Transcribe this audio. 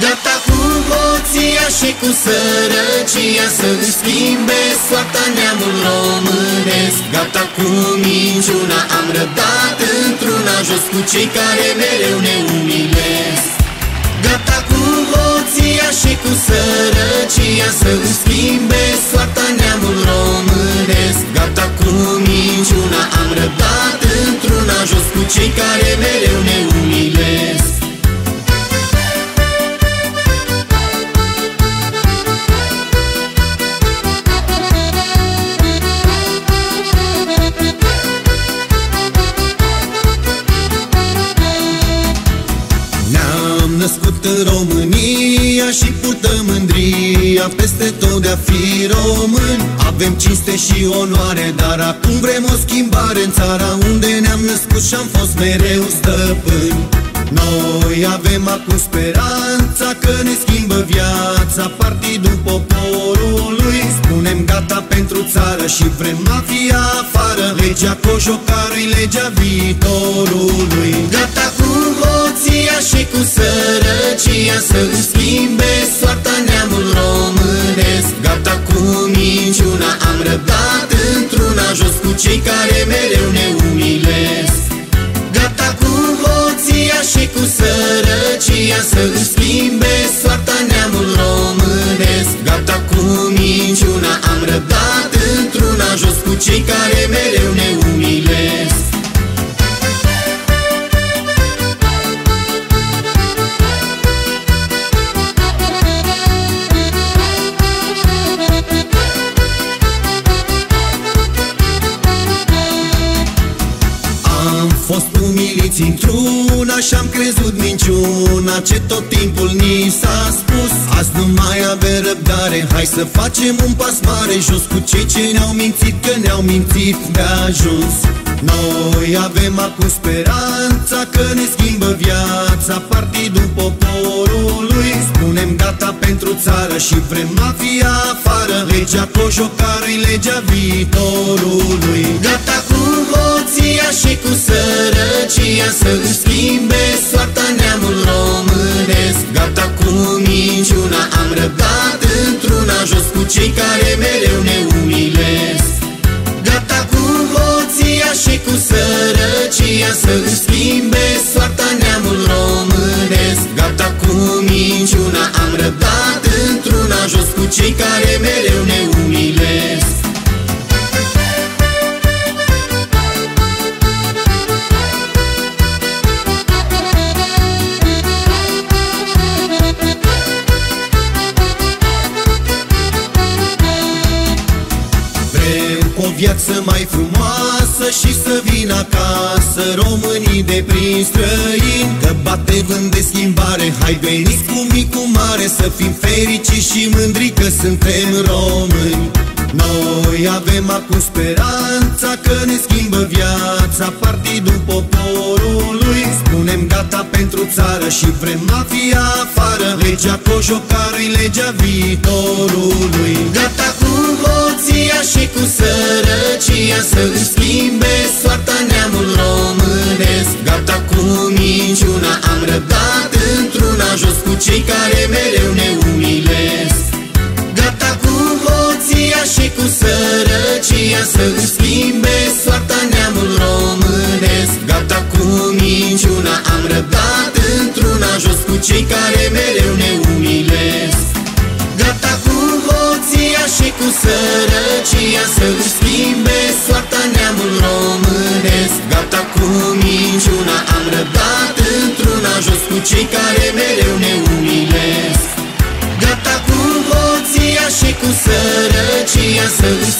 Gata cu hoția și cu sărăcia, să-și schimbe soarta neamul românesc. Gata cu minciuna, am răbdat într-una, jos cu cei care mereu ne umilesc. Gata cu hoția și cu sărăcia, să-și schimbe soarta neamul românesc. Gata cu minciuna, am răbdat într-una, jos cu cei care mereu ne umilesc. Născut în România și purtăm mândria peste tot de a fi români. Avem cinste și onoare, dar acum vrem o schimbare în țara unde ne-am născut și-am fost mereu stăpâni. Noi avem acum speranța că ne schimbă viața Partidul Poporului. Spunem gata pentru țară și vrem mafia afară. Legea cojocarului, legea viitorului. Gata cu hoția și cu sărăcia, să-și schimbe soarta neamul românesc. Gata cu minciuna, am răbdat într-una, jos cu cei care mereu ne umilesc. Gata cu hoția și cu sărăcia, să-și schimbe soarta neamul românesc. Gata cu minciuna, am răbdat într-una, jos cu cei care mereu ne umilesc. Fost umiliți într-una și-am crezut minciuna ce tot timpul ni s-a spus. Azi nu mai avem răbdare, hai să facem un pas mare, jos cu cei ce ne-au mințit, că ne-au mințit de ajuns. Noi avem acum speranța că ne schimbă viața Partidul Poporului. Spunem gata pentru țară și vrem mafia afară. Legea cojocarului, legea viitorului. Gata cu hoția și cu sărăcia, să-și schimbe soarta neamul românesc. Gata cu minciuna, am răbdat într-una, jos cu cei care mereu ne umilesc. Gata cu hoția și cu sărăcia, să-și schimbe soarta neamul românesc. Gata cu minciuna, am răbdat într-una, jos cu cei care mereu ne umilesc. O viață mai frumoasă și să vină acasă românii de prin străini. Că bate vânt de schimbare, hai veniți cu mic cu mare, să fim fericiți și mândri că suntem români. Noi avem acum speranța că ne schimbă viața Partidul Poporului. Spunem gata pentru țară și vrem mafia afară. Legea cojocarului, legea viitorului. Gata cu hoția și cu sărăcia, să-și schimbe soarta neamul românesc. Gata cu minciuna, am răbdat într-una, jos cu cei care mereu ne umilesc. Gata cu hoția și cu sărăcia, să-și schimbe soarta neamul românesc. Gata cu minciuna, am răbdat într-una, jos cu cei care mereu ne umilesc. Gata cu hoția și cu sărăcia, să-și schimbe soarta neamul românesc. Gata cu minciuna, am răbdat într-una, jos cu cei care mereu ne umilesc. Gata cu hoția și cu sărăcia, să-și